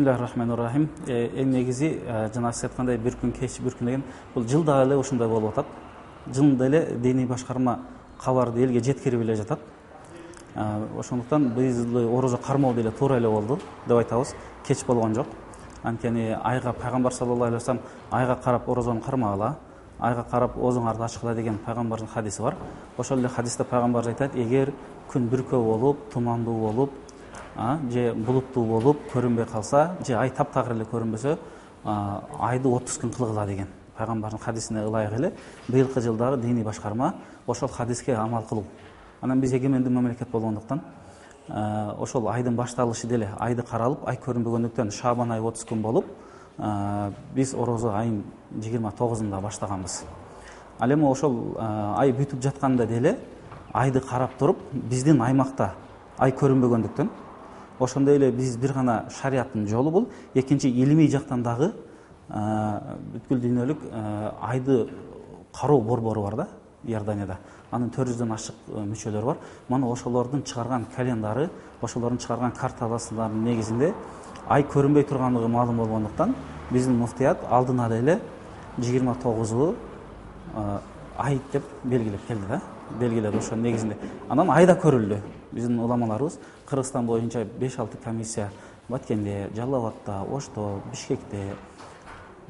Бисмиллахир-рахманир-рахим. Эң негизи жана сиз айткандай бир күн кеч бир күн деген бул жылда эле ушундай болуп атат. Жылда эле диний башкарма кабарды элге жеткирип эле жатат. Ошондуктан бизди орозо кармоо деле туура эле болду деп айтабыз. Кеч болгон жок. Анткени айга пайгамбар саллаллаху алейхи вассалам айга карап орозону кармагыла, айга карап оозуңарды ачкыла деген пайгамбардын хадиси бар. Ошол эле хадисте пайгамбар айтат: эгер күн бүркөө болуп, тумандуу болуп, же булуттуу болуп көрүнбөй калса, же ай таптагыр эле көрүнбөсө, айды 30 күн кылгыла деген пайгамбардын хадисине ылайык эле быйылкы жылдагы диний башкарма ошол хадиске амал кылуу. Анан биз эгемендүү мамлекет болгондуктан ошол айдын башталышы деле айды каралып, ай көрүнбөгөндүктөн Шабан айы 30 күн болуп, биз орозо айын 29-ында баштаганбыз. Ал эми ошол ай бүтүп жатканда деле айды карап туруп, биздин аймакта ай көрүнбөгөндүктөн ошондой эле биз бир гана шарияттын жолу бул, экинчи илимий жактан дагы бүткүл дүйнөлүк айды кароо борбору бар да, Иорданияда. Анын 400дөн ашык мүчөлөрү бар. Мана ошолордун чыгарган календары, ошолордун чыгарган карталарынын негизинде ай көрүнбөй турганлыгы маалым болгондуктан биздин муфтият алдына эле 29-у ай деп белгилеп келди да. Белгиледи ошо негизинде. Анан айда көрүлдү. Биздин уламаларыбыз Кыргызстан боюнча 5-6 комиссия Баткенде, Жалал Абадта, Ошто, Бишкекте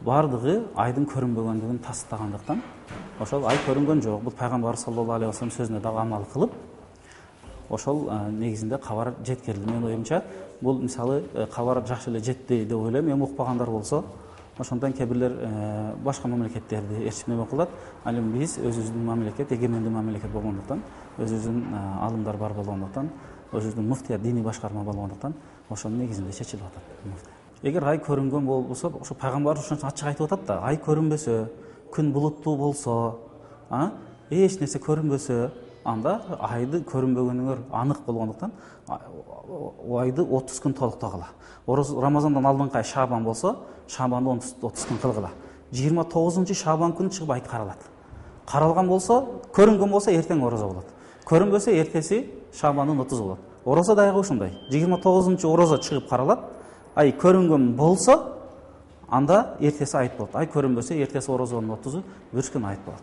бардыгы айдын көрүнбөгөндүгүн тастагандыктан ошол ай көрүнгөн жок. Бул пайгамбар саллаллаху алейхи вассалам сөзүнө дагы амал кылып, ошол негизинде кабар жеткирилди. Менин оюмча, бул мисалы кабар жакшы эле жетти деп ойлойм. Эми укпагандар болсо, ошондон кээ бирлер башка мамлекеттерди ээрчитме кылат. Ал эми биз өзүбүздүн мамлекет, эгемендүү мамлекет болгондуктан, өзүбүздүн алымдар бар болгондуктан, өзүбүздүн муфтият диний башкарма болгондуктан ошонун негизинде чечилип атат. Эгер ай көрүнгөн болсо, ошо пайгамбар ошончо ачык айтып атат да, ай көрүнбөсө, күн булуттуу болсо, эч нерсе көрүнбөсө, анда айды көрүнбөгөнүңөр анык болгондуктан айды 30 күн толуктагыла. Рамазандан алдыңкы ай Шабан болсо, Шабанды 30 күн кылгыла. 29-чы Шабан күнү чыгып ай каралат. Каралган болсо, көрүнгөн болсо эртең орозо болот. Көрүнбөсө эртеси Шабандын 30 болот. Орозо дагы ушундай. 29-чы орозо чыгып каралат. Ай көрүнгөн болсо, анда эртеси айт болот. Ай көрүнбөсө, эртеси орозонун 30-у бир күн айт болот.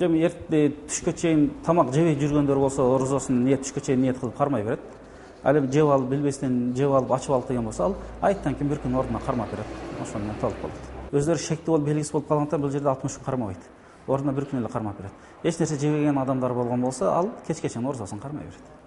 Эми эрте түшкө чейин тамак жебей жүргөндөр болсо, орозосун түшкө чейин ниет кылып кармай берет. Ал эми жеп алып, билбестен жеп алып, ачып алып деген болсо, ал айттан кийин бир күн ордуна кармап берет. Ошону менен толук болот. Өздөрү шектүү болуп белгисиз болуп калгандыктан бул жерде 60 күн кармабайт. Ордуна бир күн эле кармап берет. Эч нерсе жебеген адамдар болгон болсо, ал кечке чейин орозосун кармай берет.